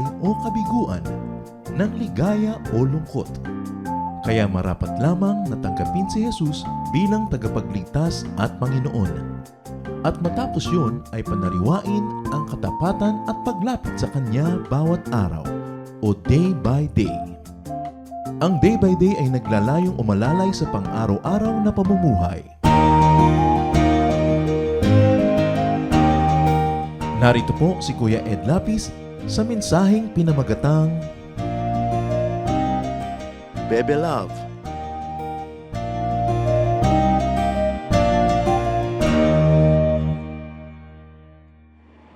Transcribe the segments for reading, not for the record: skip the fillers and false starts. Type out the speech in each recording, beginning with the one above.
buhay o kabiguan, ng ligaya o lungkot. Kaya marapat lamang na tanggapin si Jesus bilang tagapagligtas at Panginoon. At matapos yun ay panariwain ang katapatan at paglapit sa Kanya bawat araw o day by day. Ang day by day ay naglalayong umalalay sa pang-araw-araw na pamumuhay. Narito po si Kuya Ed Lapis sa mensaheng pinamagatang Bebe Love.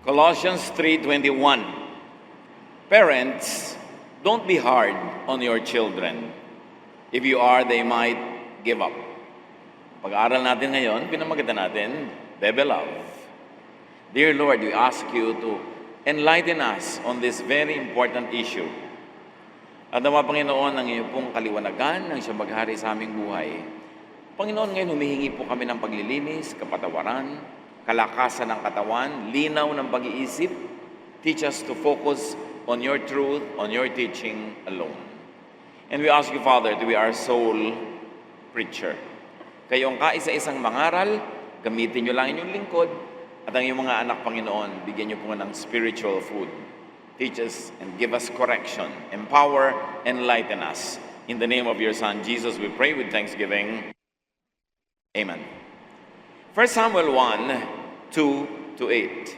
Colossians 3:21. Parents, don't be hard on your children. If you are, they might give up. Pag-aaral natin ngayon, pinamagatan natin, Bebe Love. Dear Lord, we ask you to enlighten us on this very important issue. At nawa, Panginoon, ang iyong pong kaliwanagan ng siyang maghari sa aming buhay. Panginoon, ngayon humihingi po kami ng paglilinis, kapatawaran, kalakasan ng katawan, linaw ng pag-iisip. Teach us to focus on your truth, on your teaching alone. And we ask you, Father, to be our sole preacher. Kayong kaisa-isang mangaral, gamitin nyo lang inyong lingkod, at ang iyong mga anak, Panginoon, bigyan niyo po ng spiritual food. Teach us and give us correction. Empower, enlighten us. In the name of your Son, Jesus, we pray with thanksgiving. Amen. 1 Samuel 1:2-8.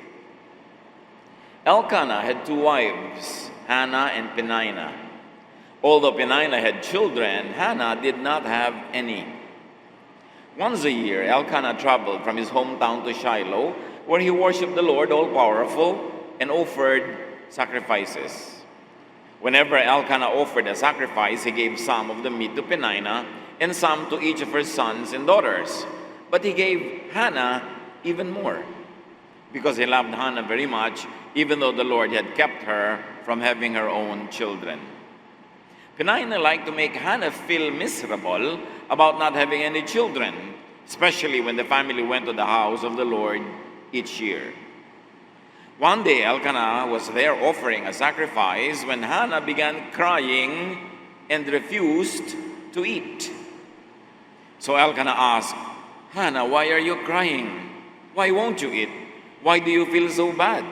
Elkanah had two wives, Hannah and Peninnah. Although Peninnah had children, Hannah did not have any. Once a year, Elkanah traveled from his hometown to Shiloh, where he worshipped the Lord all-powerful and offered sacrifices. Whenever Elkanah offered a sacrifice, he gave some of the meat to Peninnah and some to each of her sons and daughters. But he gave Hannah even more, because he loved Hannah very much, even though the Lord had kept her from having her own children. Peninnah liked to make Hannah feel miserable about not having any children, especially when the family went to the house of the Lord each year. One day, Elkanah was there offering a sacrifice when Hannah began crying and refused to eat. So Elkanah asked, Hannah, why are you crying? Why won't you eat? Why do you feel so bad?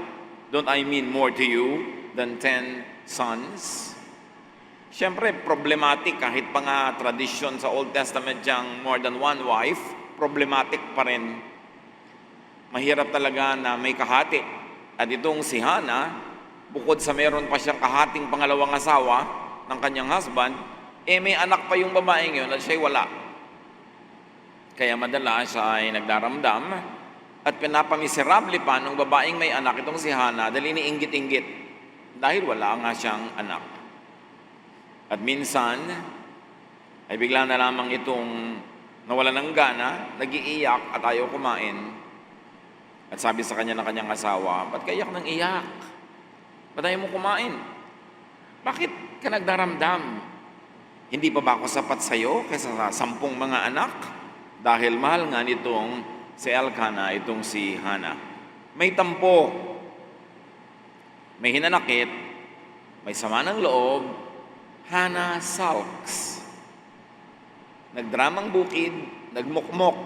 Don't I mean more to you than 10 sons? Siyempre, problematic kahit pa nga tradisyon sa Old Testament diyang more than one wife, problematic pa rin. Mahirap talaga na may kahati. At itong si Hannah, bukod sa meron pa siyang kahating pangalawang asawa ng kanyang husband, may anak pa yung babaeng yun at siya'y wala. Kaya madalas siya ay nagdaramdam at pinapamiserable pa ng babaeng may anak itong si Hannah dahil iniinggit-inggit dahil wala nga siyang anak. At minsan, ay bigla na lamang itong nawala ng gana, nag-iiyak at ayaw kumain. At sabi sa kanya ng kanyang asawa, ba't kayak ng iyak? Ba't ayaw mo kumain? Bakit ka nagdaramdam? Hindi pa ba ako sapat sa'yo kaysa sa 10 mga anak? Dahil mahal nga nitong si Elkanah, itong si Hannah. May tampo, may hinanakit, may sama ng loob, Hannah sulks. Nagdramang bukid, nagmukmok.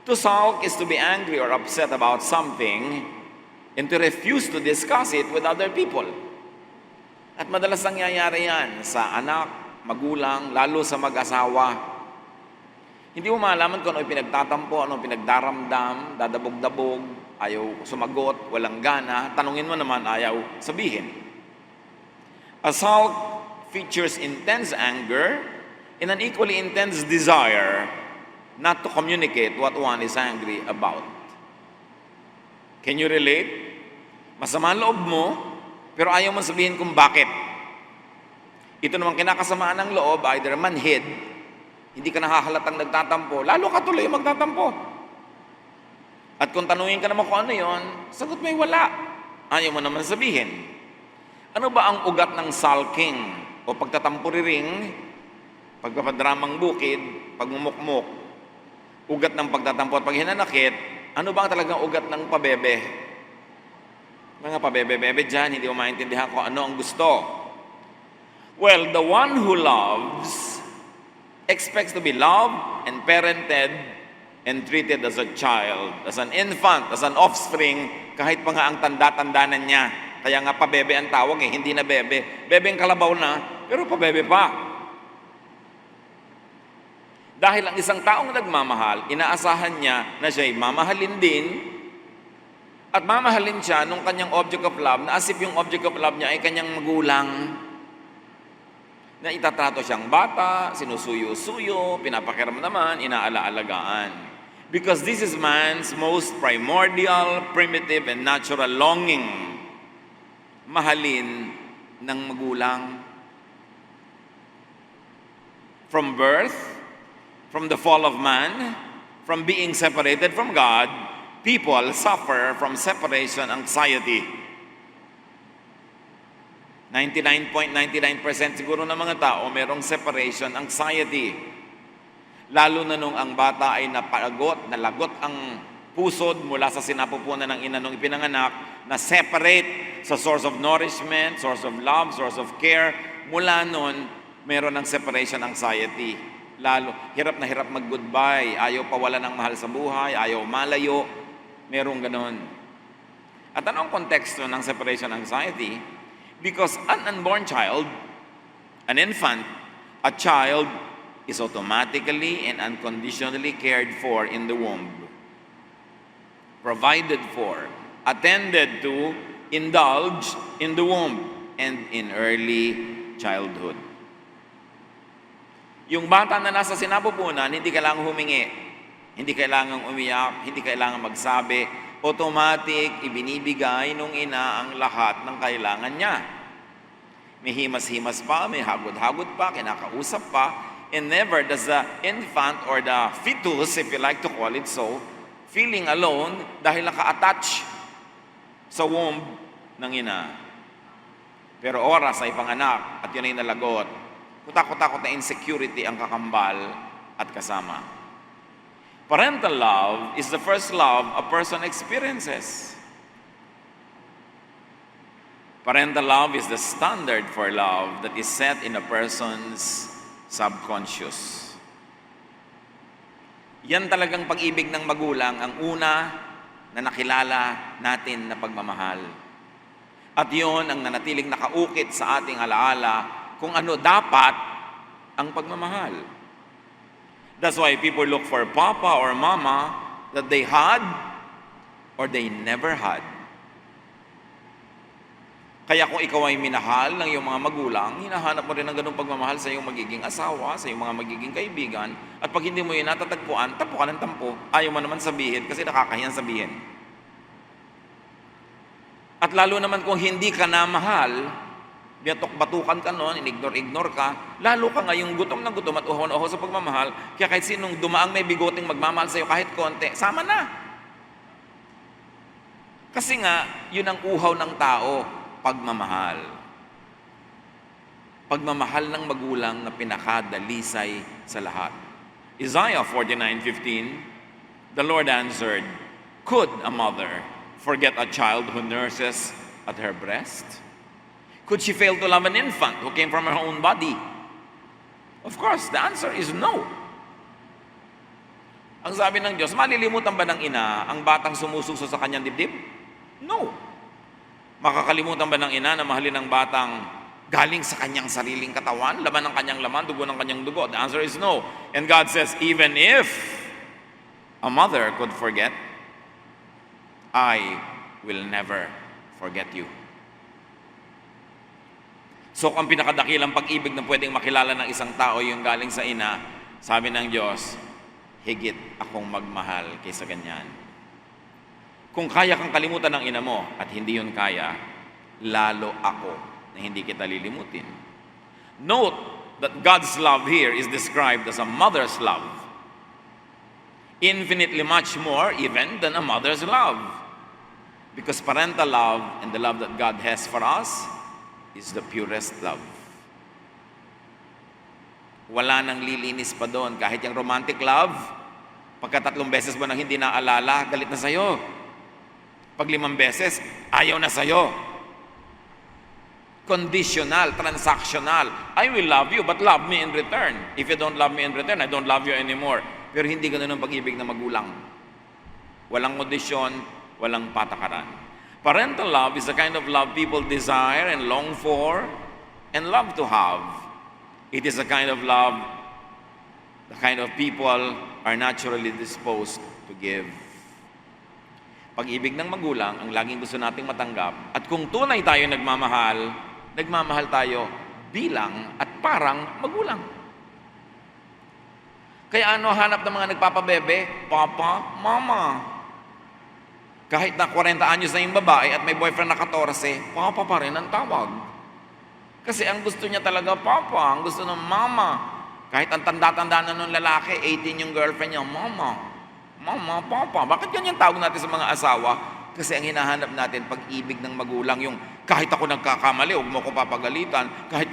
To sulk is to be angry or upset about something and to refuse to discuss it with other people. At madalas nangyayari yan sa anak, magulang, lalo sa mag-asawa. Hindi mo malaman kung ano pinagtatampo, ano pinagdaramdam, dadabog-dabog, ayaw sumagot, walang gana, tanungin mo naman, ayaw sabihin. A sulk features intense anger and an equally intense desire not to communicate what one is angry about. Can you relate? Masama ang loob mo, pero ayaw mo sabihin kung bakit. Ito naman kinakasamaan ng loob, either manhid, hindi ka nahahalatang nagtatampo, lalo ka tuloy magtatampo. At kung tanungin ka naman kung ano yon, sagot may wala. Ayaw mo naman sabihin. Ano ba ang ugat ng sulking o pagtatampuriring, pagpapadramang bukid, pagmumukmok? Ugat ng pagtatampo at paghinanakit, ano ba ang talagang ugat ng pabebe? Mga pabebe-bebe dyan, hindi mo maintindihan kung ano ang gusto. Well, the one who loves expects to be loved and parented and treated as a child, as an infant, as an offspring, kahit pa nga ang tanda-tanda na niya. Kaya nga pabebe ang tawag hindi na bebe. Bebe ang kalabaw na, pero pabebe pa. Dahil ang isang taong nagmamahal, inaasahan niya na siya'y mamahalin din at mamahalin siya nung kanyang object of love na as if yung object of love niya ay kanyang magulang. Na itatrato siyang bata, sinusuyo-suyo, pinapakiram naman, inaala-alagaan. Because this is man's most primordial, primitive, and natural longing. Mahalin ng magulang. From birth, from the fall of man, from being separated from God, people suffer from separation anxiety. 99.99% siguro ng mga tao merong separation anxiety. Lalo na nung ang bata ay nalagot ang pusod mula sa sinapupunan ng ina nung ipinanganak, na separate sa source of nourishment, source of love, source of care. Mula nun, meron ng separation anxiety. Lalo, hirap na hirap mag-goodbye, ayaw pawala ng mahal sa buhay, ayaw malayo, merong ganon. At ano ang konteksto ng separation anxiety? Because an unborn child, an infant, a child is automatically and unconditionally cared for in the womb, provided for, attended to, indulged in the womb and in early childhood. Yung bata na nasa sinapupunan, hindi kailangang humingi, hindi kailangang umiyak, hindi kailangang magsabi, automatic, ibinibigay nung ina ang lahat ng kailangan niya. May himas-himas pa, may hagod-hagod pa, kinakausap pa, and never does the infant or the fetus, if you like to call it so, feeling alone dahil naka-attach sa womb ng ina. Pero oras ay panganak at yun ay nalagot. Kutakot-takot na insecurity ang kakambal at kasama. Parental love is the first love a person experiences. Parental love is the standard for love that is set in a person's subconscious. Yan talagang pag-ibig ng magulang ang una na nakilala natin na pagmamahal. At yon ang nanatiling nakaukit sa ating alaala kung ano dapat ang pagmamahal. That's why people look for papa or mama that they had or they never had. Kaya kung ikaw ay minahal ng iyong mga magulang, hinahanap mo rin ng ganung pagmamahal sa iyong magiging asawa, sa iyong mga magiging kaibigan, at pag hindi mo yun natatagpuan, tampo ka ng tampo. Ayaw mo naman sabihin kasi nakakahiyang sabihin. At lalo naman kung hindi ka na mahal, biyatok-batukan ka noon, in-ignore ka, lalo ka ngayong gutom na gutom at uhaw-uhaw sa pagmamahal, kaya kahit sinong dumaang may bigoting magmamahal sa iyo kahit konti, sama na. Kasi nga, yun ang uhaw ng tao, pagmamahal. Pagmamahal ng magulang na pinakadalisay sa lahat. Isaiah 49:15, the Lord answered, could a mother forget a child who nurses at her breast? Could she fail to love an infant who came from her own body? Of course, the answer is no. Ang sabi ng Diyos, malilimutan ba ng ina ang batang sumususo sa kanyang dibdib? No. Makakalimutan ba ng ina na mahalin ang batang galing sa kanyang sariling katawan, laman ng kanyang laman, dugo ng kanyang dugo? The answer is no. And God says, even if a mother could forget, I will never forget you. So, ang pinakadakilang pag-ibig na pwedeng makilala ng isang tao yung galing sa ina, sabi ng Diyos, higit akong magmahal kaysa ganyan. Kung kaya kang kalimutan ng ina mo at hindi yun kaya, lalo ako na hindi kita lilimutin. Note that God's love here is described as a mother's love. Infinitely much more even than a mother's love. Because parental love and the love that God has for us is the purest love. Wala nang lilinis pa doon. Kahit yung romantic love, pagka 3 beses mo nang hindi naalala, galit na sa'yo. Pag 5 beses, ayaw na sa'yo. Conditional, transactional. I will love you, but love me in return. If you don't love me in return, I don't love you anymore. Pero hindi ganun ang pag-ibig ng magulang. Walang kondisyon, walang patakaran. Parental love is the kind of love people desire and long for and love to have. It is the kind of love the kind of people are naturally disposed to give. Pag-ibig ng magulang ang laging gusto nating matanggap. At kung tunay tayo nagmamahal tayo bilang at parang magulang. Kaya ano hanap ng mga nagpapabebe? Papa, Mama. Kahit na 40 anyos na yung babae at may boyfriend na 14, Papa pa rin ang tawag. Kasi ang gusto niya talaga, Papa. Ang gusto ng Mama. Kahit ang tanda-tanda na nung lalaki, 18 yung girlfriend niya, Mama, Mama, Papa. Bakit ganyan tawag natin sa mga asawa? Kasi ang hinahanap natin, pag-ibig ng magulang, yung kahit ako nagkakamali, huwag mo akong papagalitan. Kahit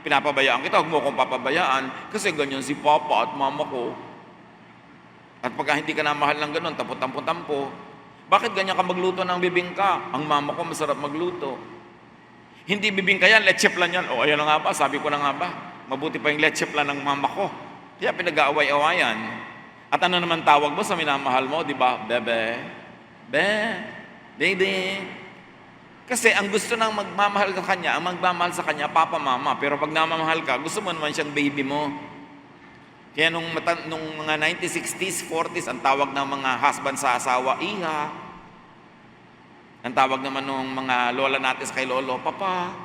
pinapabayaan kita, huwag mo akong papabayaan. Kasi ganyan si Papa at Mama ko. At pagka hindi ka na mahal ng ganun, tampo-tampo-tampo. Bakit ganyan ka magluto ng bibingka? Ang mama ko masarap magluto. Hindi bibingka yan, leche plan yan. O ayan na nga ba, sabi ko na nga ba. Mabuti pa yung leche plan ng mama ko. Kaya pinag-aaway-awayan. At ano naman tawag mo sa minamahal mo, di ba? Bebe, baby. Kasi ang gusto ng magmamahal sa kanya, ang magmamahal sa kanya, papa, mama. Pero pag namamahal ka, gusto mo naman siyang baby mo. Kaya nung mga 1960s, 40s, ang tawag ng mga husband sa asawa, iha. Ang tawag naman ng mga lola natin kay lolo, papa.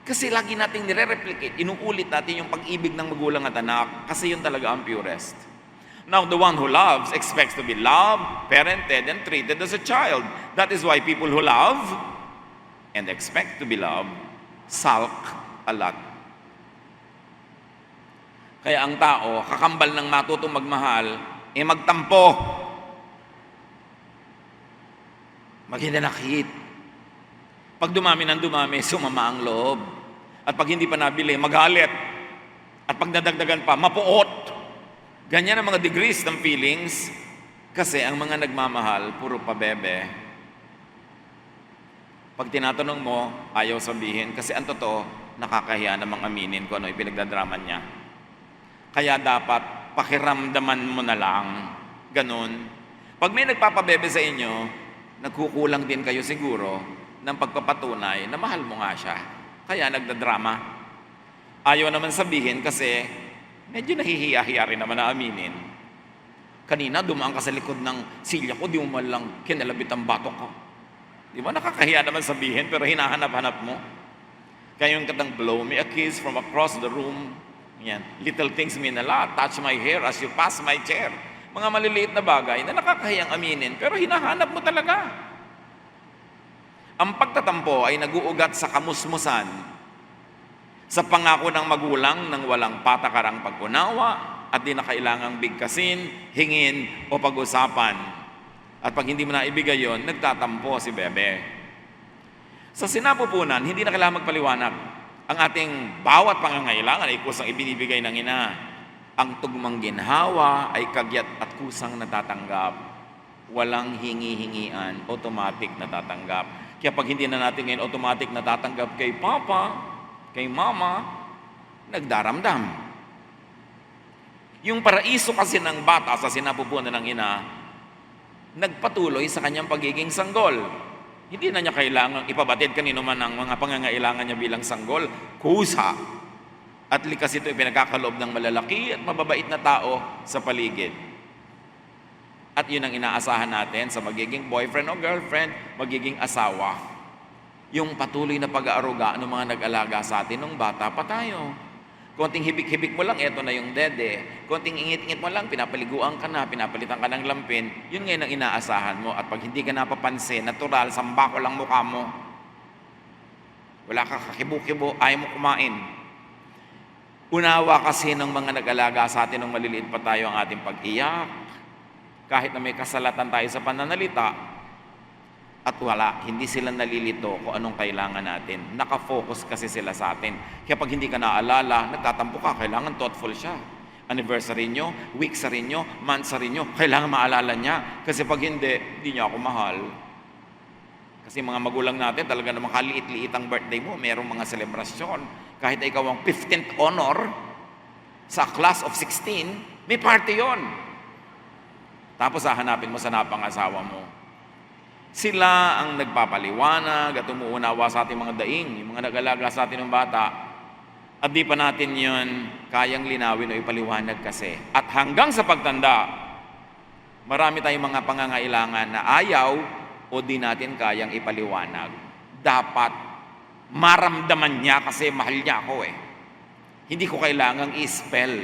Kasi lagi nating nire-replicate, inuulit natin yung pag-ibig ng magulang at anak kasi yun talaga ang purest. Now, the one who loves expects to be loved, parented, and treated as a child. That is why people who love and expect to be loved sulk a lot. Kaya ang tao, kakambal ng matutong magmahal, magtampo. Maghinanakit. Pag dumami ng dumami, sumama ang loob. At pag hindi pa nabili, magalit. At pag nadagdagan pa, mapuot. Ganyan ang mga degrees ng feelings. Kasi ang mga nagmamahal, puro pabebe. Pag tinatanong mo, ayaw sabihin. Kasi ang totoo, nakakahiya namang aminin kung ano ipinagdadraman niya. Kaya dapat pakiramdaman mo na lang. Ganun. Pag may nagpapabebe sa inyo, nagkukulang din kayo siguro ng pagpapatunay na mahal mo nga siya. Kaya nagdadrama. Ayaw naman sabihin kasi medyo nahihiya-hiya rin naman na aminin. Kanina, dumaan ka sa likod ng silya ko, di mo man lang kinalabit ang batok ko. Di ba? Nakakahiya naman sabihin, pero hinahanap-hanap mo. Kaya yung katang, blow me a kiss from across the room. Yan. Little things mean a lot. Touch my hair as you pass my chair. Mga maliliit na bagay na nakakahiyang aminin, pero hinahanap mo talaga. Ang pagtatampo ay naguugat sa kamusmusan, sa pangako ng magulang ng walang patakarang pag-unawa at di na kailangang bigkasin, hingin o pag-usapan. At pag hindi mo na ibigay yon, nagtatampo si bebe. Sa sinapupunan, hindi na kailangan magpaliwanag. Ang ating bawat pangangailangan ay kusang ibinibigay ng ina. Ang tugmang ginhawa ay kagyat at kusang natatanggap. Walang hingi-hingian, automatic natatanggap. Kaya pag hindi na natin ngayon automatic natatanggap kay Papa, kay Mama, nagdaramdam. Yung paraiso kasi ng bata sa sinapupunan ng ina, nagpatuloy sa kanyang pagiging sanggol. Hindi na niya kailangang ipabatid kanino man ang mga pangangailangan niya bilang sanggol. Kusa. At likas ito ipinagkakaloob ng malalaki at mababait na tao sa paligid. At yun ang inaasahan natin sa magiging boyfriend o girlfriend, magiging asawa. Yung patuloy na pag-aaruga ng mga nag-alaga sa atin nung bata pa tayo. Konting hibik-hibik mo lang, eto na yung dede. Konting ingit-ingit mo lang, pinapaliguan ka na, pinapalitan ka ng lampin. Yun ngayon ang inaasahan mo. At pag hindi ka napapansin, natural, samba ko lang mukha mo. Wala ka kakibo-kibo, ayaw mo kumain. Unawa kasi ng mga nag-alaga sa atin nung maliliit pa tayo ang ating pag-iyak. Kahit na may kasalatan tayo sa pananalita, at wala, hindi sila nalilito kung anong kailangan natin. Nakafocus kasi sila sa atin. Kaya pag hindi ka naalala, nagtatampo ka, kailangan thoughtful siya. Anniversary nyo, weeks sa rinyo, months sa rinyo, kailangan maalala niya. Kasi pag hindi niya ako mahal. Kasi mga magulang natin, talaga namang kaliit-liit ang birthday mo, merong mga selebrasyon. Kahit ikaw ang 15th honor sa class of 16, may party yon. Tapos hahanapin mo sa napangasawa mo. Sila ang nagpapaliwanag at umuunawa sa ating mga daing, yung mga nag-alaga sa atin ng bata. At di pa natin yon kayang linawin o ipaliwanag kasi. At hanggang sa pagtanda, marami tayong mga pangangailangan na ayaw o di natin kayang ipaliwanag. Dapat maramdaman niya kasi mahal niya ako eh. Hindi ko kailangang i-spell.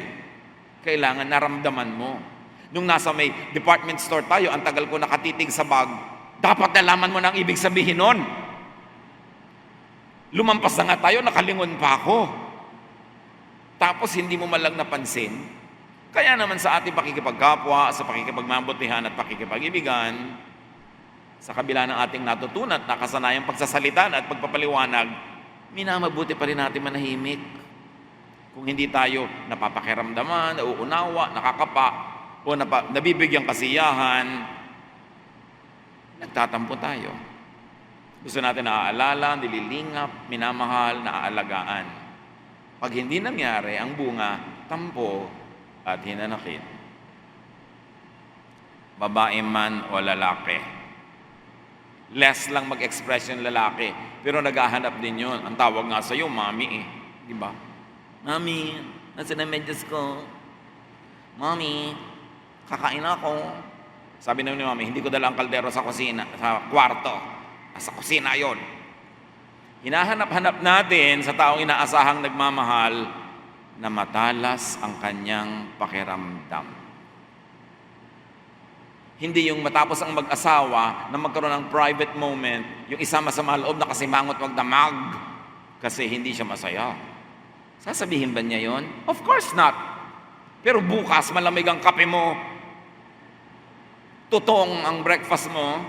Kailangan naramdaman mo. Nung nasa may department store tayo, ang tagal ko nakatitig sa bag, dapat nalaman mo na ang ibig sabihin nun. Lumampas na nga tayo, nakalingon pa ako. Tapos hindi mo malang napansin. Kaya naman sa ating pakikipagkapwa, sa pakikipagmabutihan at pakikipag-ibigan, sa kabila ng ating natutunan at nakasanayang pagsasalitan at pagpapaliwanag, minamabuti pa rin natin manahimik. Kung hindi tayo napapakiramdaman, nauunawa, nakakapa, o nabibigyang kasiyahan, nagtatampo tayo. Gusto natin naaalala, nililingap, minamahal, naaalagaan. Pag hindi nangyari, ang bunga, tampo at hinanakit. Babae man o lalaki. Less lang mag-express yung lalaki, pero naghahanap din yun. Ang tawag nga sa'yo, mami eh. Di ba? Mami, nasa na medyas ko. Mami, kakain ako. Sabi naman ni mami, hindi ko dala ang kaldero sa kusina, sa kwarto. Sa kusina yon. Hinahanap-hanap natin sa taong inaasahang nagmamahal na matalas ang kanyang pakiramdam. Hindi yung matapos ang mag-asawa na magkaroon ng private moment, yung isa masama loob na kasi mangot magdamag kasi hindi siya masaya. Sasabihin ba niya yon? Of course not. Pero bukas malamig ang kape mo, tutong ang breakfast mo,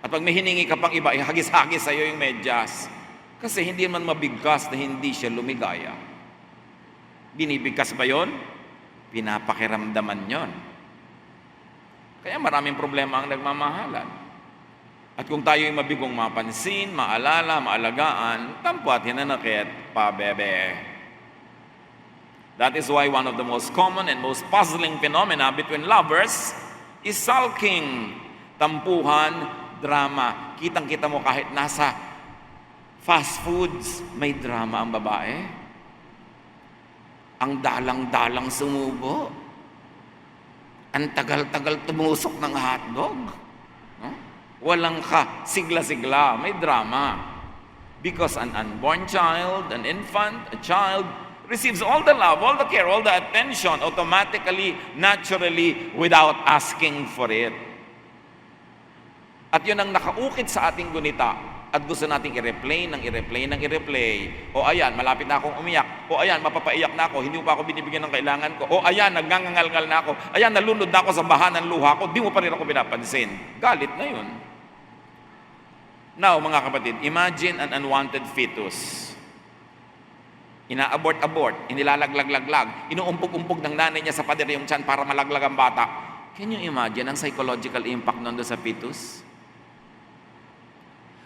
at pag may hiningi ka pang iba, hagis-hagis sa'yo yung medyas. Kasi hindi man mabigkas na hindi siya lumigaya. Binibigkas ba yon? Pinapakiramdaman yon. Kaya maraming problema ang nagmamahalan. At kung tayo ay mabigong mapansin, maalala, maalagaan, tampo at hinanakit, pabebe. That is why one of the most common and most puzzling phenomena between lovers is sulking. Tampuhan, drama. Kitang-kita mo kahit nasa fast foods, may drama ang babae. Ang dalang-dalang sumubo. Ang tagal-tagal tumusok ng hotdog. No? Walang sigla-sigla, may drama. Because an unborn child, an infant, a child, receives all the love, all the care, all the attention, automatically, naturally, without asking for it. At yun ang nakaukit sa ating gunita. At gusto nating i-replay ng i-replay ng i-replay. O ayan, malapit na akong umiyak. O ayan, mapapaiyak na ako. Hindi mo pa ako binibigyan ng kailangan ko. O ayan, nagngangal-ngal na ako. Ayan, nalunod na ako sa baha ng luha ko. Di mo pa rin ako pinapansin. Galit na yun. Now, mga kapatid, imagine an unwanted fetus. Ina-abort-abort, inilalaglag-laglag, inuumpog-umpog ng nanay niya sa pader yung tiyan para malaglag ang bata. Can you imagine ang psychological impact nun sa fetus?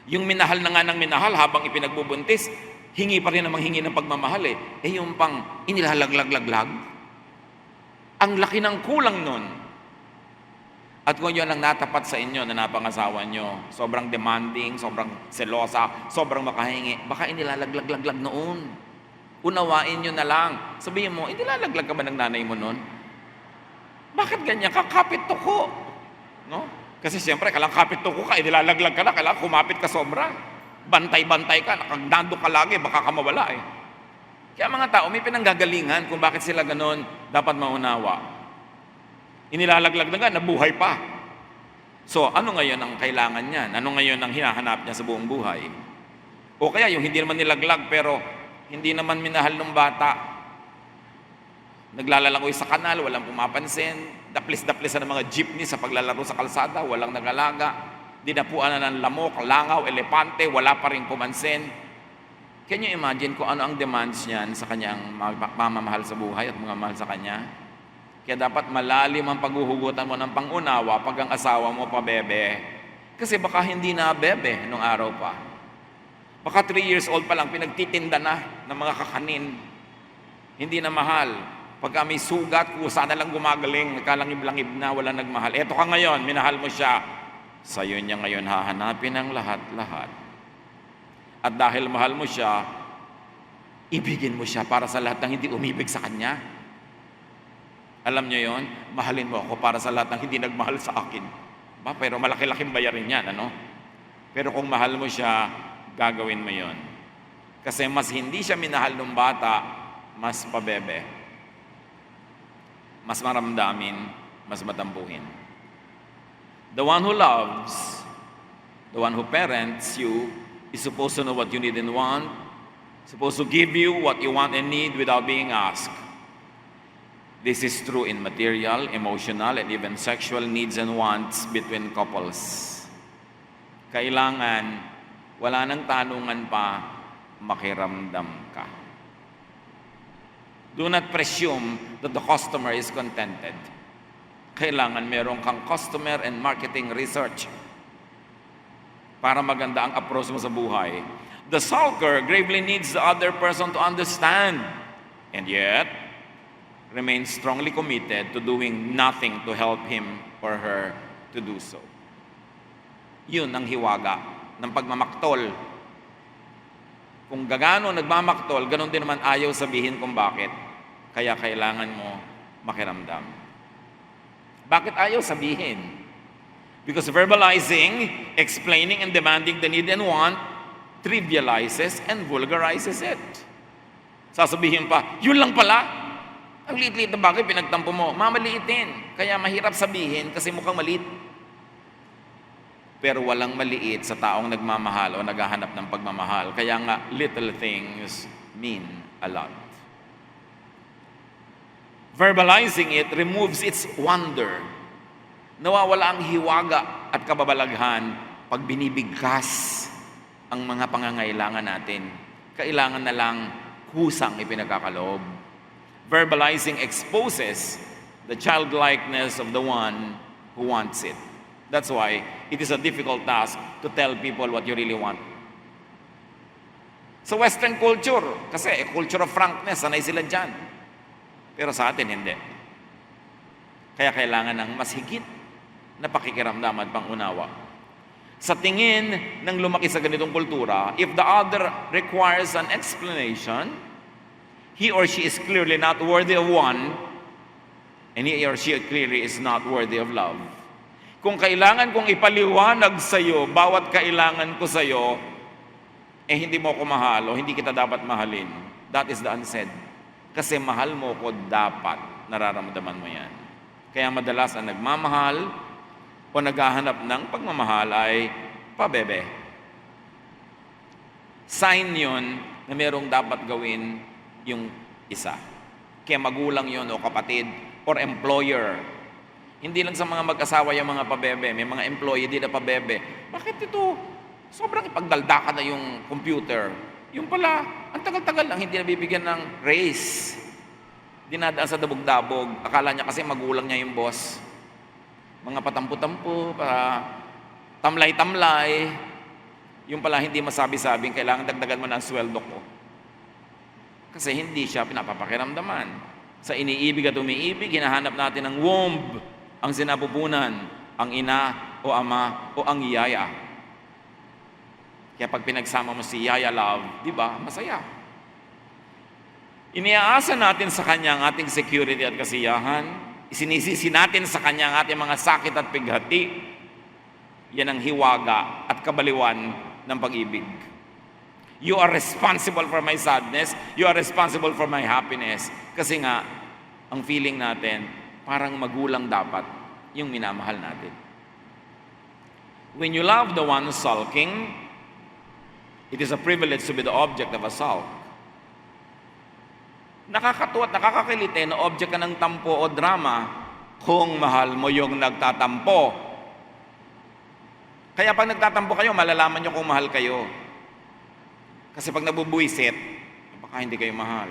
Yung minahal na nga ng minahal habang ipinagbubuntis, hingi pa rin namang hingi ng pagmamahal eh. Eh yung pang inilalaglag-laglag, ang laki ng kulang nun. At kung yun ang natapat sa inyo na napangasawa nyo, sobrang demanding, sobrang selosa, sobrang makahingi, baka inilalaglag-laglag noon. Unawain nyo na lang. Sabihin mo, inilalaglag ka ba ng nanay mo noon? Bakit ganyan? Kakapit to ko. No? Kasi siyempre, kailangan kapit to ko ka, inilalaglag ka na, kailangan kumapit ka sobra. Bantay-bantay ka, nakagdando ka lagi, baka ka mawala eh. Kaya mga tao, may pinanggagalingan kung bakit sila ganon, dapat maunawa. Inilalaglag na nga, nabuhay pa. So, ano ngayon ang kailangan niyan? Ano ngayon ang hinahanap niya sa buong buhay? O kaya yung hindi naman nilaglag, pero hindi naman minahal ng bata. Naglalalangoy sa kanal, walang pumapansin. Daplis-daplisan ng mga jeepney sa paglalaro sa kalsada, walang nagalaga. Dinapuan na ng lamok, langaw, elepante, wala pa rin pumansin. Can you imagine kung ano ang demands niyan sa kanyang mamamahal sa buhay at mga mahal sa kanya? Kaya dapat malalim ang paghuhugutan mo ng pangunawa pag ang asawa mo pabebe. Kasi baka hindi na bebe nung araw pa. Baka 3 years old pa lang, pinagtitinda na ng mga kakanin. Hindi na mahal. Pagka may sugat, kusa na lang gumagaling, nagkalangib-langib na, wala nagmahal. Eto ka ngayon, minahal mo siya. Sa'yo niya ngayon hahanapin ang lahat-lahat. At dahil mahal mo siya, ibigin mo siya para sa lahat ng hindi umibig sa kanya. Alam niyo yon? Mahalin mo ako para sa lahat ng hindi nagmahal sa akin. Pero malaki-laking bayarin yan, ano? Pero kung mahal mo siya, gagawin mo yon. Kasi mas hindi siya minahal ng bata, mas pabebe. Mas maramdamin, mas matampuhin. The one who loves, the one who parents you, is supposed to know what you need and want, supposed to give you what you want and need without being asked. This is true in material, emotional, and even sexual needs and wants between couples. Kailangan, wala nang tanungan pa, makiramdam ka. Do not presume that the customer is contented. Kailangan meron kang customer and marketing research para maganda ang approach mo sa buhay. The sulker gravely needs the other person to understand, and yet remains strongly committed to doing nothing to help him or her to do so. Yun ang hiwaga ng pagmamaktol. Kung gagano nagmamaktol, ganon din naman ayaw sabihin kung bakit. Kaya kailangan mo makiramdam. Bakit ayaw sabihin? Because verbalizing, explaining, and demanding the need and want trivializes and vulgarizes it. Sasabihin pa, yun lang pala. Ang liit-liit na bagay pinagtampo mo, mamaliitin. Kaya mahirap sabihin kasi mukhang maliit. Pero walang maliit sa taong nagmamahal o naghahanap ng pagmamahal. Kaya nga, little things mean a lot. Verbalizing it removes its wonder. Nawawala ang hiwaga at kababalaghan pag binibigkas ang mga pangangailangan natin. Kailangan na lang kusang ipinagkakaloob. Verbalizing exposes the childlikeness of the one who wants it. That's why it is a difficult task to tell people what you really want. Sa Western culture, kasi culture of frankness, sanay sila dyan. Pero sa atin, hindi. Kaya kailangan ng mas higit na pakikiramdam at pangunawa. Sa tingin ng lumaki sa ganitong kultura, if the other requires an explanation, he or she is clearly not worthy of one, and he or she clearly is not worthy of love. Kung kailangan kong ipaliwanag sa iyo, bawat kailangan ko sa iyo, hindi mo ako mahal o hindi kita dapat mahalin. That is the unsaid. Kasi mahal mo ko dapat, nararamdaman mo yan. Kaya madalas ang nagmamahal o naghahanap ng pagmamahal ay pabebe. Sign yun na merong dapat gawin yung isa. Kaya magulang yun o kapatid or employer. Hindi lang sa mga mag-asawa yung mga pabebe. May mga employee din na pabebe. Bakit ito? Sobrang ipagdaldakan na yung computer. Yung pala, ang tagal-tagal lang, hindi nabibigyan ng raise. Dinadaan sa dabog-dabog. Akala niya kasi magulang niya yung boss. Mga patampo-tampo, para tamlay-tamlay. Yung pala, hindi masabi-sabing, kailangan dagdagan mo na ang sweldo ko. Kasi hindi siya pinapapakiramdaman. Sa iniibig at umiibig, hinahanap natin ang womb, ang sinapupunan, ang ina o ama o ang yaya. Kaya pag pinagsama mo si Yaya Love, di ba, masaya. Iniaasa natin sa Kanya ang ating security at kasiyahan. Isinisisi natin sa Kanya ang ating mga sakit at pighati. Yan ang hiwaga at kabaliwan ng pag-ibig. You are responsible for my sadness. You are responsible for my happiness. Kasi nga, ang feeling natin, parang magulang dapat yung minamahal natin. When you love the one sulking, it is a privilege to be the object of a sulk. Nakakatuwa at nakakakiliti na object ka ng tampo o drama kung mahal mo yung nagtatampo. Kaya pag nagtatampo kayo, malalaman nyo kung mahal kayo. Kasi pag nabubuisit, baka hindi kayo mahal.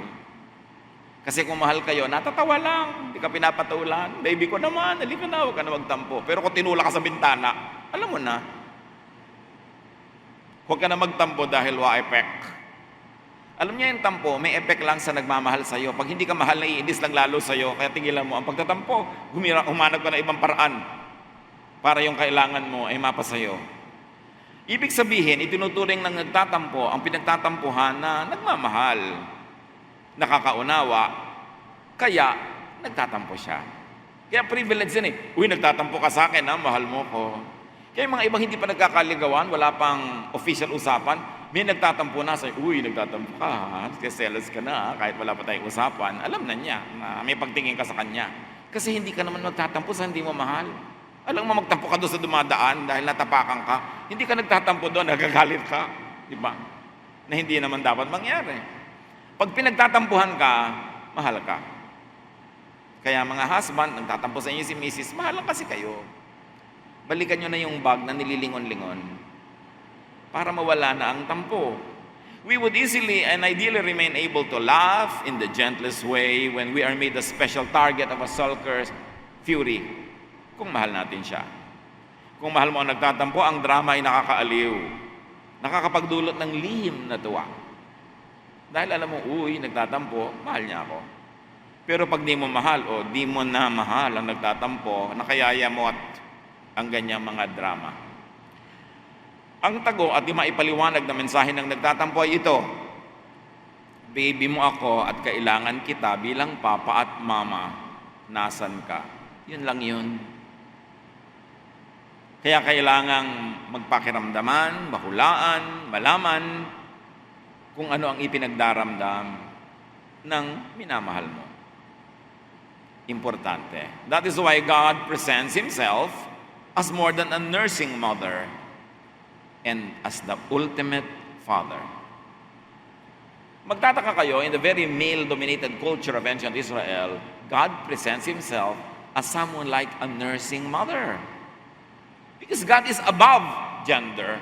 Kasi kung mahal kayo, natatawa lang, hindi ka pinapatulan. Baby ko naman, halika na, huwag ka na magtampo. Pero kung tinula ka sa bintana, alam mo na, Huwag ka na magtampo dahil wa effect. Alam niyo yung tampo, may effect lang sa nagmamahal sa'yo. Pag hindi ka mahal, naiinis lang lalo sa'yo. Kaya tigilan mo ang pagtatampo. Humanap ka na ibang paraan para yung kailangan mo ay mapa sa'yo. Ibig sabihin, itinuturing ng nagtatampo ang pinagtatampuhan na nagmamahal, nakakaunawa, kaya nagtatampo siya. Kaya privilege yan eh. Uy, nagtatampo ka sa akin, mahal mo ko. Kaya yung mga ibang hindi pa nagkakaligawan, wala pang official usapan, may nagtatampo na sa'yo, uy, nagtatampo ka, kasi selos ka na, kahit wala pa tayong usapan, alam na niya na may pagtingin ka sa kanya. Kasi hindi ka naman magtatampo sa hindi mo mahal. Alam mo, magtampo ka doon sa dumadaan dahil natapakan ka. Hindi ka nagtatampo doon, nagagalit ka. Di ba? Na hindi naman dapat mangyari. Pag pinagtatampuhan ka, mahal ka. Kaya mga husband, nagtatampo sa inyo si Mrs., mahal lang kasi kayo. Balikan nyo na yung bag na nililingon-lingon para mawala na ang tampo. We would easily and ideally remain able to laugh in the gentlest way when we are made a special target of a sulker's fury. Kung mahal natin siya. Kung mahal mo ang nagtatampo, ang drama ay nakakaaliw. Nakakapagdulot ng lihim na tuwa. Dahil alam mo, uy, nagtatampo, mahal niya ako. Pero pag di mo mahal o di mo na mahal ang nagtatampo, nakayaya mo at ang ganyang mga drama. Ang tago at di maipaliwanag na mensahe ng nagtatampo ay ito, baby mo ako at kailangan kita bilang papa at mama, nasan ka? Yun lang yun. Kaya kailangang magpakiramdaman, mahulaan, malaman kung ano ang ipinagdaramdam ng minamahal mo. Importante. That is why God presents Himself as more than a nursing mother and as the ultimate father. Magtataka kayo, in the very male-dominated culture of ancient Israel, God presents Himself as someone like a nursing mother. Because God is above gender.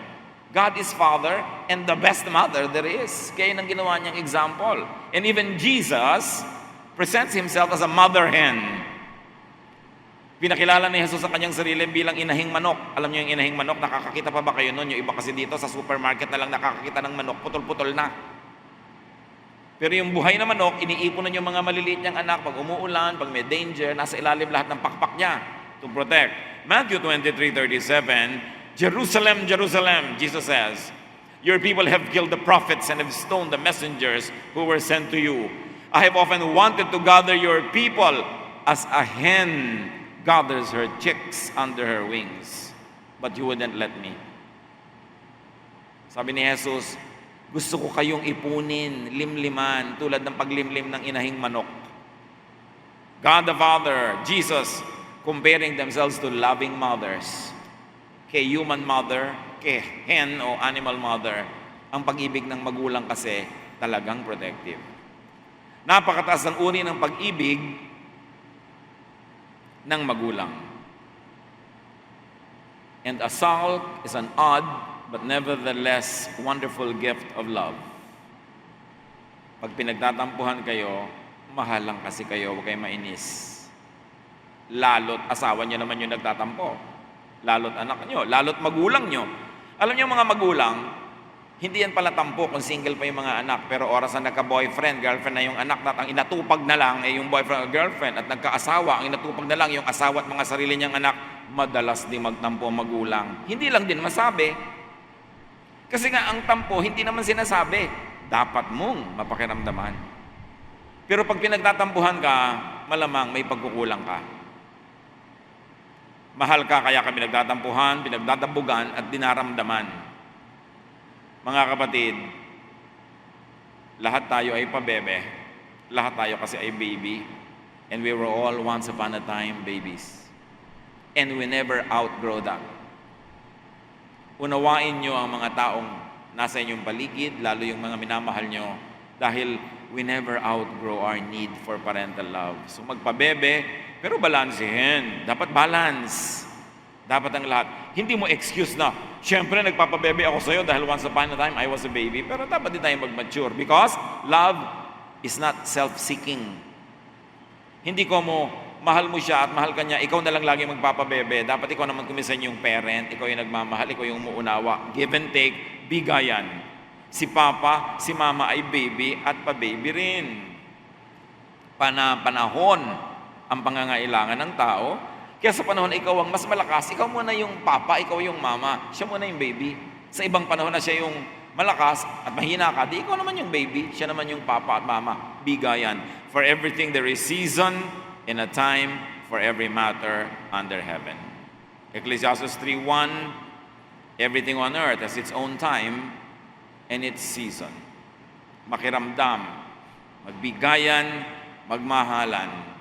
God is Father and the best mother there is. Kaya yun ang ginawa niyang example. And even Jesus presents Himself as a mother hen. Pinakilala ni Jesus sa kanyang sarili bilang inahing manok. Alam niyo yung inahing manok, nakakakita pa ba kayo nun? Yung iba kasi dito sa supermarket na lang nakakakita ng manok, putol-putol na. Pero yung buhay na manok, iniipon na yung mga maliliit niyang anak. Pag umuulan, pag may danger, nasa ilalim lahat ng pakpak niya to protect. Matthew 23:37, Jerusalem, Jerusalem, Jesus says, your people have killed the prophets and have stoned the messengers who were sent to you. I have often wanted to gather your people as a hen gathers her chicks under her wings, but you wouldn't let me. Sabi ni Jesus, gusto ko kayong ipunin, limliman, tulad ng paglimlim ng inahing manok. God the Father, Jesus, comparing themselves to loving mothers. Kay human mother, kay hen o animal mother, ang pag-ibig ng magulang kasi talagang protective. Napakataas ng uri ng pag-ibig ng magulang. And a sulk is an odd but nevertheless wonderful gift of love. Pag pinagtatampuhan kayo, mahal lang kasi kayo, huwag kayo mainis. Lalo't asawa niyo naman yung nagtatampo. Lalo't anak niyo, lalo't magulang niyo. Alam niyo mga magulang, hindi yan pala tampo kung single pa yung mga anak, pero oras na nagka-boyfriend, girlfriend na yung anak at ang inatupag na lang ay yung boyfriend o girlfriend at nagka-asawa, ang inatupag na lang yung asawa at mga sarili niyang anak, madalas di magtampo ang magulang. Hindi lang din masabi. Kasi nga ang tampo, hindi naman sinasabi. Dapat mong mapakiramdaman. Pero pag pinagtatampuhan ka, malamang may pagkukulang ka. Mahal ka kaya ka pinagtatampuhan, pinagtatampugan at dinaramdaman. Mga kapatid, lahat tayo ay pabebe. Lahat tayo kasi ay baby. And we were all once upon a time babies. And we never outgrow that. Unawain nyo ang mga taong nasa inyong paligid, lalo yung mga minamahal nyo, dahil we never outgrow our need for parental love. So magpabebe, pero balansehin. Dapat balance. Dapat ang lahat. Hindi mo excuse na, syempre nagpapabebe ako sa'yo dahil once upon a time I was a baby. Pero dapat din tayo mag-mature because love is not self-seeking. Hindi ko mo, mahal mo siya at mahal ka niya, ikaw na lang lagi magpapabebe. Dapat ikaw naman kumisan yung parent, ikaw yung nagmamahal, ikaw yung umuunawa. Give and take, bigayan. Si Papa, si Mama ay baby at pa-baby rin. Panahon ang pangangailangan ng tao. Kaya sa panahon na ikaw ang mas malakas, ikaw muna yung Papa, ikaw yung Mama, siya muna yung baby. Sa ibang panahon na siya yung malakas at mahina ka, di ikaw naman yung baby, siya naman yung Papa at Mama. Bigayan. For everything there is season and a time for every matter under heaven. Ecclesiastes 3:1, everything on earth has its own time and its season. Makiramdam, magbigayan, magmahalan.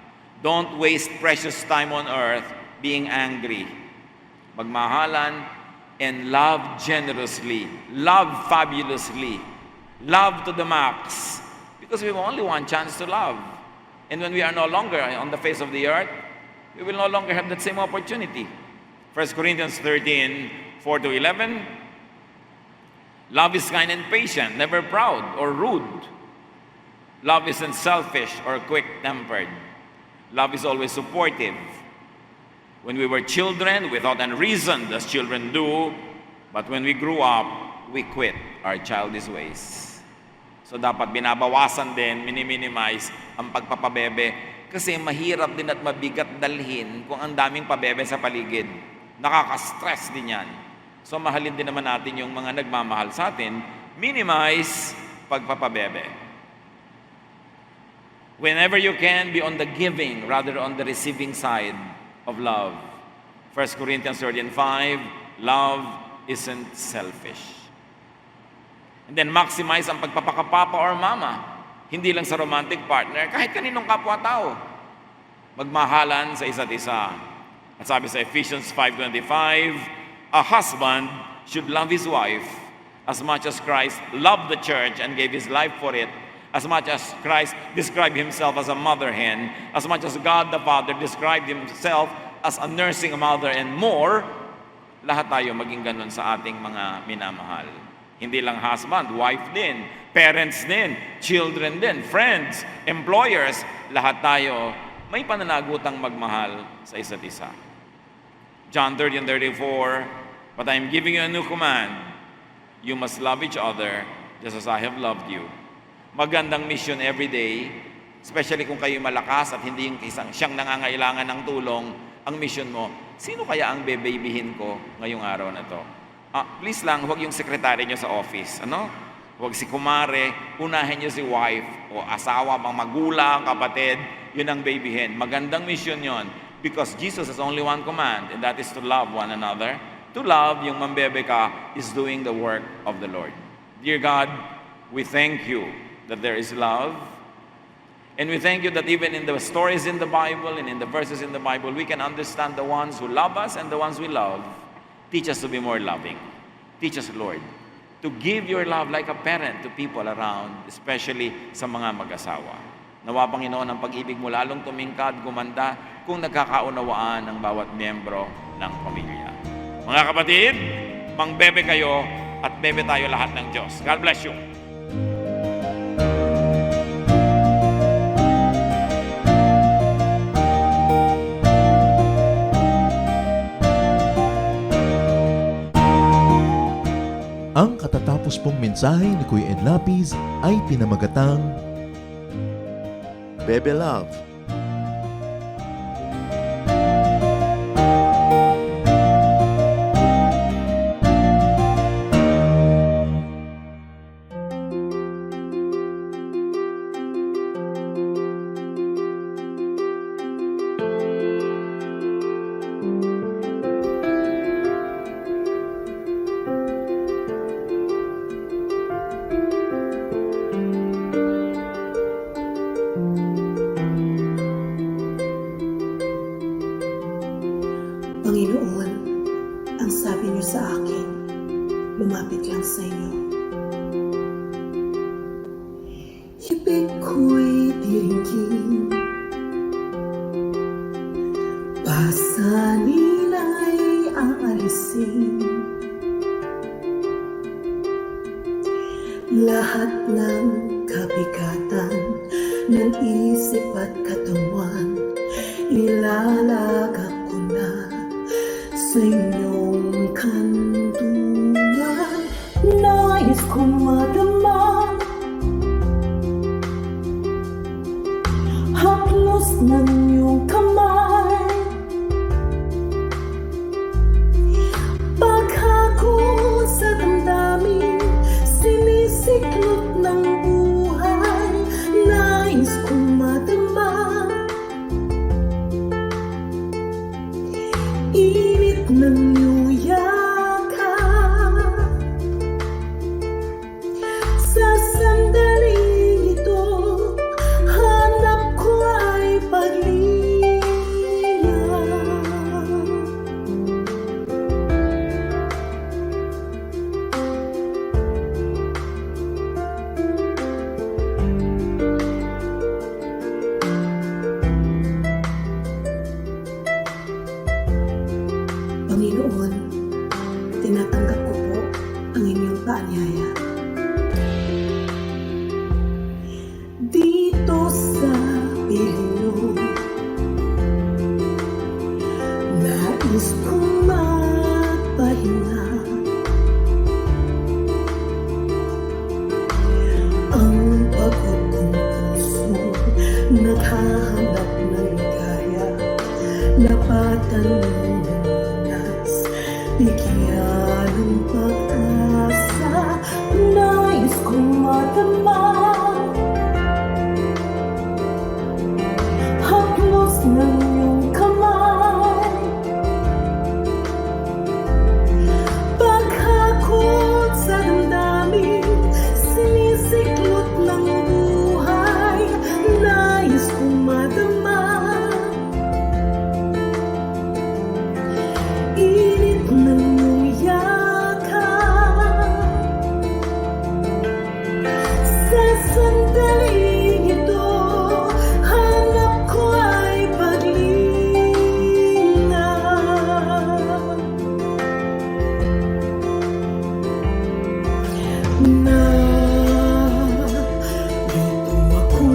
Don't waste precious time on earth being angry. Magmahalan and love generously, love fabulously, love to the max. Because we have only one chance to love. And when we are no longer on the face of the earth, we will no longer have that same opportunity. 1 Corinthians 13:4-11, love is kind and patient, never proud or rude. Love isn't selfish or quick-tempered. Love is always supportive. When we were children, we thought and reasoned as children do, but when we grew up, we quit our childish ways. So dapat binabawasan din, minimize ang pagpapabebe kasi mahirap din at mabigat dalhin kung ang daming pabebe sa paligid. Nakaka-stress din yan. So mahalin din naman natin yung mga nagmamahal sa atin, minimize pagpapabebe. Whenever you can, be on the giving rather on the receiving side of love. 1 Corinthians 13:5, love isn't selfish. And then maximize ang pagpapakapapa or mama. Hindi lang sa romantic partner, kahit kaninong kapwa-tao. Magmahalan sa isa't isa. At sabi sa Ephesians 5:25, a husband should love his wife as much as Christ loved the church and gave his life for it. As much as Christ described himself as a mother hen, as much as God the Father described himself as a nursing mother and more, lahat tayo maging ganun sa ating mga minamahal. Hindi lang husband, wife din, parents din, children din, friends, employers, lahat tayo may pananagutang magmahal sa isa't isa. John 13:34, but I am giving you a new command. You must love each other just as I have loved you. Magandang mission every day, especially kung kayo malakas at hindi yung siyang nangangailangan ng tulong, ang mission mo, sino kaya ang bebabyhin ko ngayong araw na to? Please lang, huwag yung sekretary nyo sa office. Huwag si kumare, unahin nyo si wife o asawa, mga magulang, kapatid, yun ang babyhin. Magandang mission yon because Jesus has only one command and that is to love one another. To love, yung mambebe ka, is doing the work of the Lord. Dear God, we thank you that there is love. And we thank you that even in the stories in the Bible and in the verses in the Bible, we can understand the ones who love us and the ones we love. Teach us to be more loving. Teach us, Lord, to give your love like a parent to people around, especially sa mga mag-asawa. Nawa, Panginoon, ang pag-ibig mo lalong tumingkad, gumanda, kung nagkakaunawaan ng bawat miyembro ng pamilya. Mga kapatid, mangbebe kayo at bebe tayo lahat ng Diyos. God bless you. Ang katatapos pong mensahe ni Kuya Ed Lapiz ay pinamagatang Bebe Love. Panginoon, ang sabi niyo sa akin, lumapit lang sa inyo. Ibig ko'y diringgin, pasanin ay aalisin. Lahat ng kabigatan ng isip at katawan, ilalagak ko na sa inyong kantungan. ng iyong kamay, paghako sa damdamin, sinisiklop ng buhay, nais kong madama. Init ng iyong yakap, sa sandaling ito, hanap ko ay pagliyab. Panginoon, tinatanggap ko po ang inyong paanyaya. Dito sa piling nais kong magpahinga. Ang pagod kong puso naghahanap ng ligaya, napatan ng lunas, bigyan ng pag-asa, nais kong madama. Haplos ng iyong kamay, paghakot sa damdamin, sinisiklot ng buhay, nais kong madama. Init ng iyong yakap, sa sandaling ito, hanap ko ay paglingap. Narito ako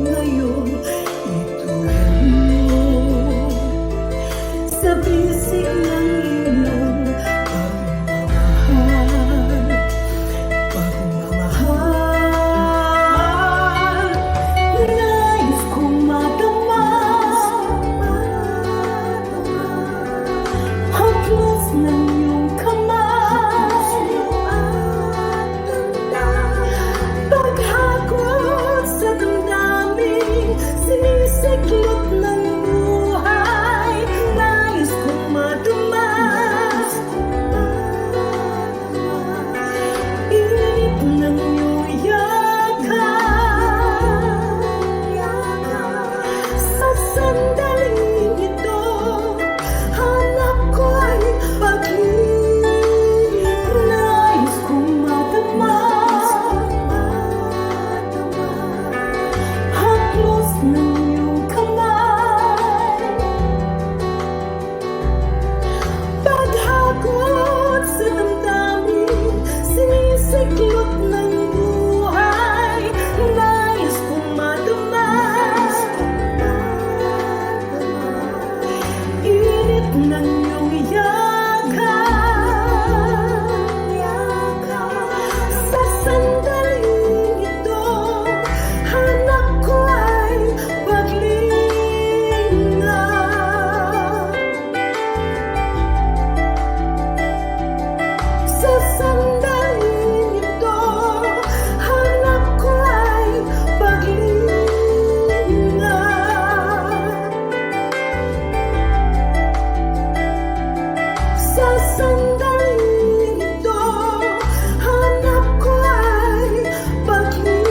ngayon, ituloy mo sa bisig ng iyong pagmamahal. Nais kong madama, haplos ng iyong kamay, paghakot sa damdamin, sinisiklot ng buhay, nais kong madama. Init ng iyong yakap, sa sandaling ito, hanap ko ay paglingap. Nais kong madama, haplos ng iyong kamay, paghakot sa damdamin, sinisiklot ng buhay, nais kong madama. Init ng iyong yakap, sa sandaling ito, hanap ko ay paglingap. Sa sandaling ito, hanap ko ay paglingap. Sa sandaling ito, hanap ko ay paglingap.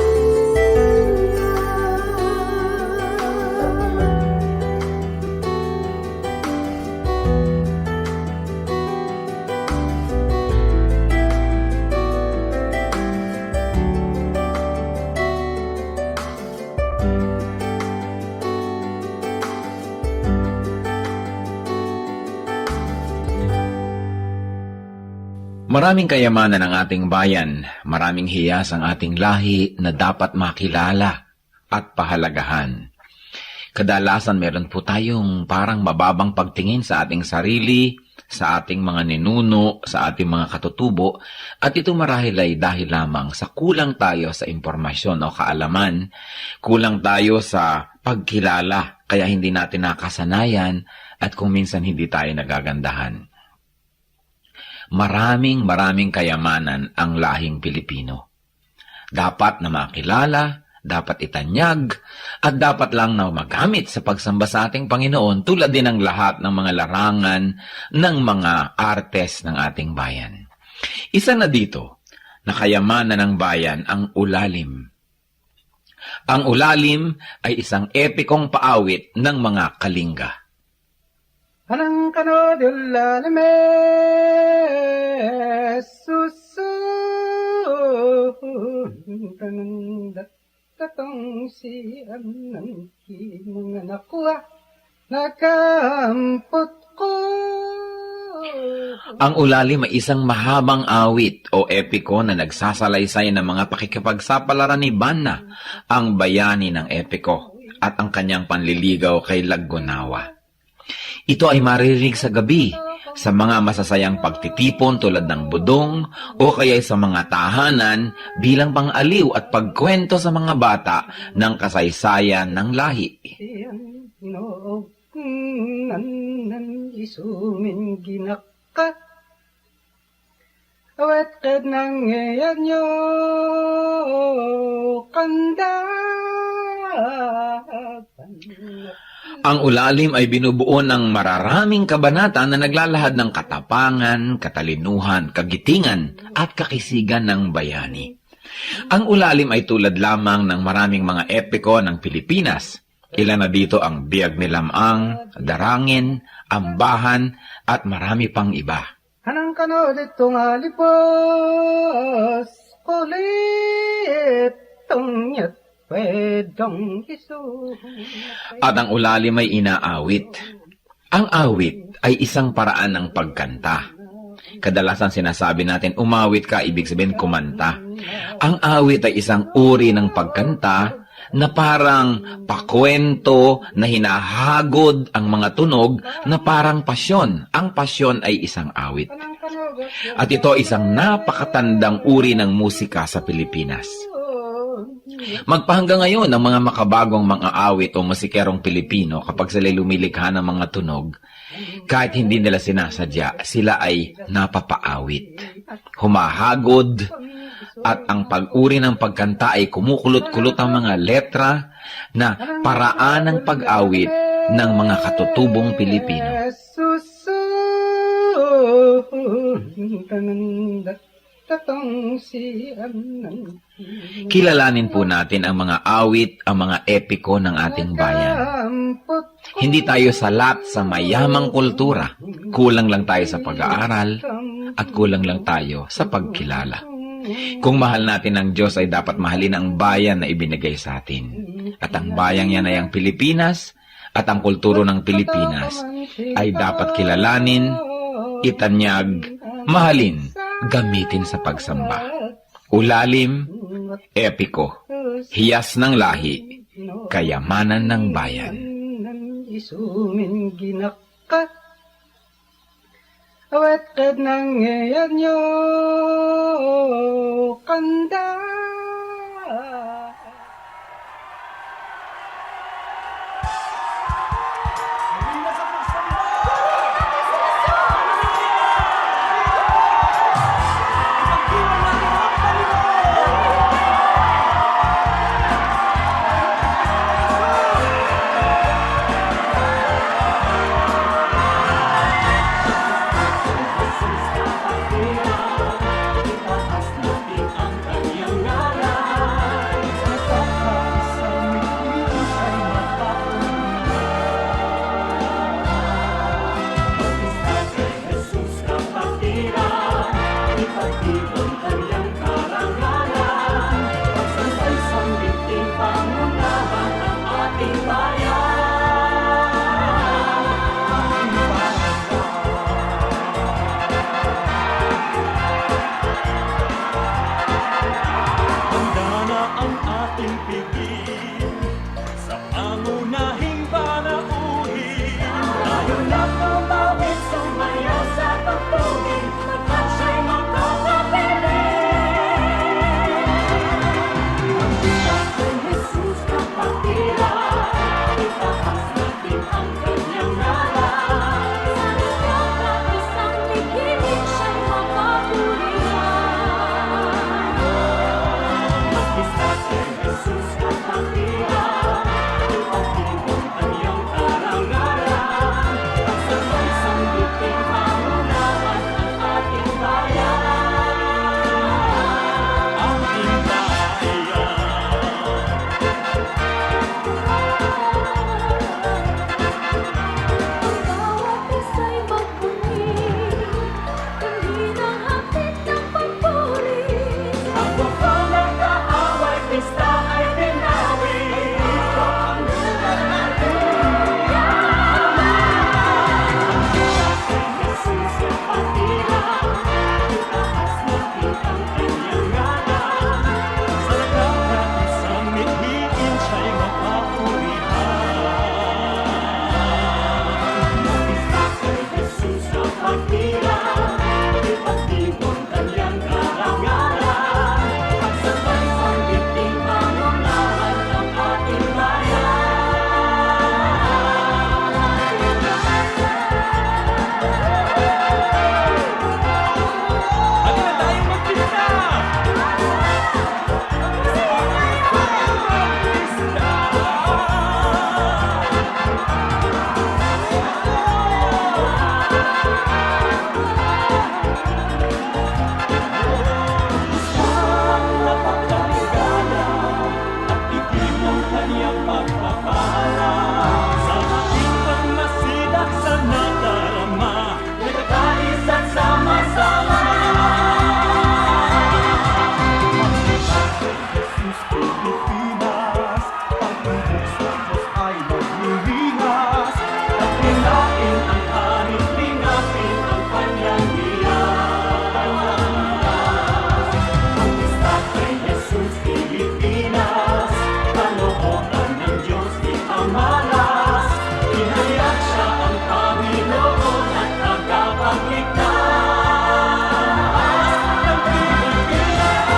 Maraming kayamanan ang ating bayan, maraming hiyas ang ating lahi na dapat makilala at pahalagahan. Kadalasan meron po tayong parang mababang pagtingin sa ating sarili, sa ating mga ninuno, sa ating mga katutubo, at ito marahil ay dahil lamang sa kulang tayo sa impormasyon o kaalaman, kulang tayo sa pagkilala, kaya hindi natin nakasanayan at kung minsan hindi tayo nagagandahan. Maraming kayamanan ang lahing Pilipino. Dapat na makilala, dapat itanyag, at dapat lang na magamit sa pagsamba sa ating Panginoon tulad din ng lahat ng mga larangan ng mga artes ng ating bayan. Isa na dito, na kayamanan ng bayan ang ulalim. Ang ulalim ay isang epikong paawit ng mga Kalinga. Anang kano dilalame susun tatong si anang mga nakuha nakampot ko. Ang ulalim ay isang mahabang awit o epiko na nagsasalaysay ng mga pakikipagsapalaran ni Banna, ang bayani ng epiko, at ang kanyang panliligaw kay Laggunawa. Ito ay maririnig sa gabi sa mga masasayang pagtitipon tulad ng budong o kaya sa mga tahanan bilang pang-aliw at pagkwento sa mga bata ng kasaysayan ng lahi. Siyan nan isumin ginaka awat kad nang ngayon nyo kanda. Ang ulalim ay binubuo ng mararaming kabanata na naglalahad ng katapangan, katalinuhan, kagitingan at kakisigan ng bayani. Ang ulalim ay tulad lamang ng maraming mga epiko ng Pilipinas. Ilan na dito ang Biyag ni Lamang, Darangin, Ambahan, at marami pang iba. Anang kano dito nga lipos kulit tong yat pwedong isu. At ang ulalim ay inaawit. Ang awit ay isang paraan ng pagkanta. Kadalasan sinasabi natin, umawit ka, ibig sabihin kumanta. Ang awit ay isang uri ng pagkanta na parang pakwento na hinahagod ang mga tunog na parang pasyon. Ang pasyon ay isang awit. At ito isang napakatandang uri ng musika sa Pilipinas. Magpahanggang ngayon ang mga makabagong mga awit o musikerong Pilipino kapag sila lumilikha ng mga tunog, kahit hindi nila sinasadya, sila ay napapaawit, humahagod, at ang pag-uri ng pagkanta ay kumukulot-kulot ang mga letra na paraan ng pag-awit ng mga katutubong Pilipino. Kilalanin po natin ang mga awit, ang mga epiko ng ating bayan. Hindi tayo salat sa mayamang kultura. Kulang lang tayo sa pag-aaral at kulang lang tayo sa pagkilala. Kung mahal natin ang Diyos ay dapat mahalin ang bayan na ibinigay sa atin. At ang bayang yan ay ang Pilipinas at ang kulturo ng Pilipinas ay dapat kilalanin, itanyag, mahalin, gamitin sa pagsamba. Ulalim, epiko, hiyas ng lahi, kayamanan ng bayan. Isumin ginaka awat kad nang ngayon nyo kanda. Bawat isa'y magmuni, hindi na hapit ng papuri. Ang bukong nag-aaway, pista ay binawi. Ito ang lugar natin. Kay Jesus ang patira, itaas natin ang kanyang ngalan. Sa lahat isang mithiin siya'y mapapurihan. Kay Jesus ang patira, ipagdiin ang kanyang karangalan. Pagsabay ang daigdig pangunahan ng ating Ano na tayong magpista? napakaligaya at itim ng kanyang pagpapala. Sa ating pagmasidak sa nadarama, nagkakais at sama-sama. Jesus Pilipinas, pag-ibig sa Diyos ay magliligas. At kinain ang hanip, lingapin ang kanyang Pag-istak kay Jesus Pilipinas, kalooban ng Diyos di pamalas. Inayat siya ang Panginoon at tagapagligtas ng Pilipinas.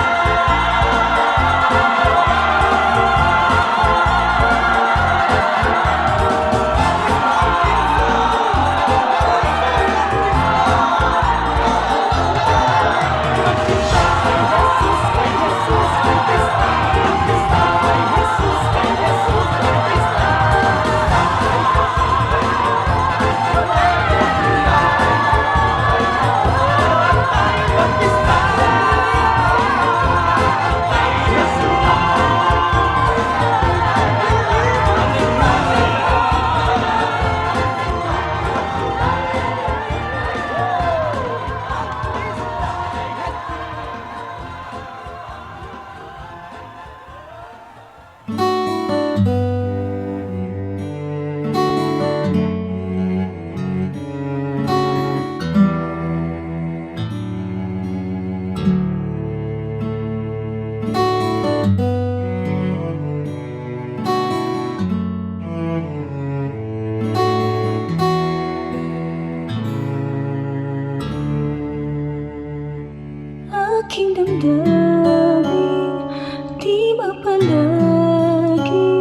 Aking damdamin, di mapalagi,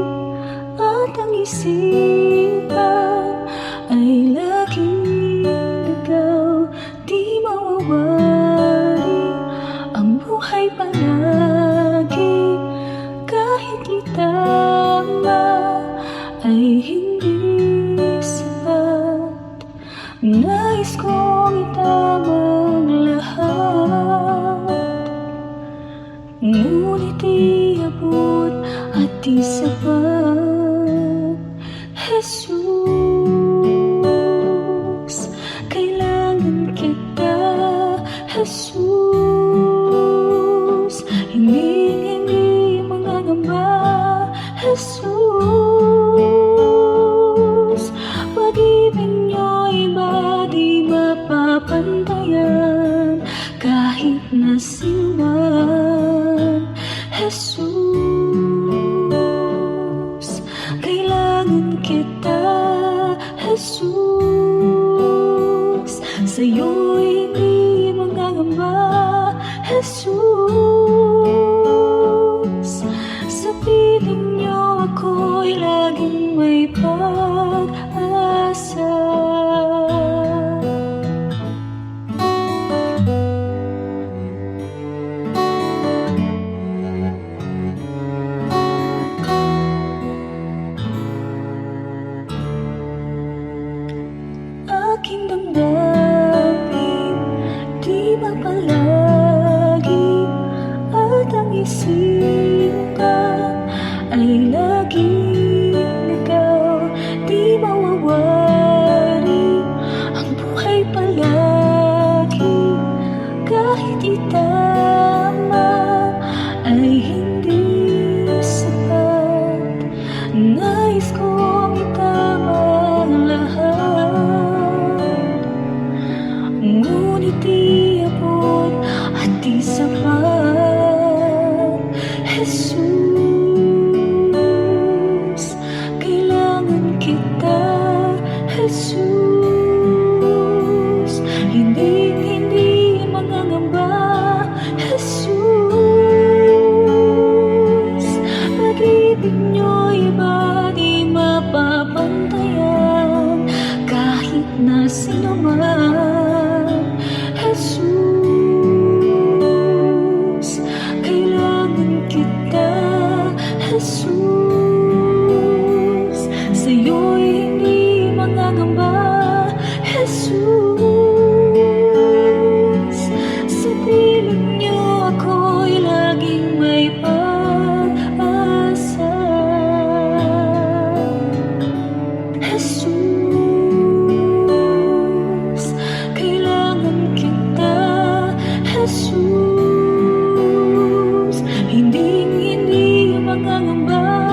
at ang isipan ay laging ligaw. Di mawawari ang buhay palagi, kahit itama ay hindi sapat. Nais kong itama ang lahat, ngunit iabot at di sapat. Jesus, kailangan kita. Jesus, hindi mangangamba. Jesus, pag-ibig niyo'y ba di mapapantayan kahit nasiwan. Jesus, kailangan kita. Jesus, sa'yo'y hindi mangangamba. Jesus, sa piling niyo ako'y laging may pag-asa. ay laging ikaw, di mawawari ang buhay palagi. Kahit itama ay hindi sapat, nais kong itama ang lahat. Ngunit di abot at di sapat, Jesus, kailangan kita, Jesus, hindi mangangamba, Jesus, pag-ibig niyo'y iba di mapapantayan, kahit na sino man, Jesus, kailangan kita, Jesus, sa'yo'y hindi mangangamba, Jesus, sa piling niyo ako'y laging may pag-asa, Jesus, kailangan kita, Jesus, hindi mangangamba,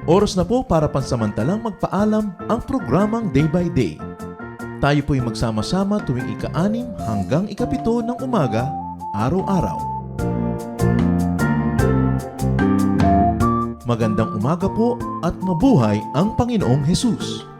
Oras na po para pansamantalang magpaalam ang programang Day by Day. Tayo po'y magsama-sama tuwing ika-6 hanggang ika-7 ng umaga, araw-araw. Magandang umaga po at mabuhay ang Panginoong Hesus!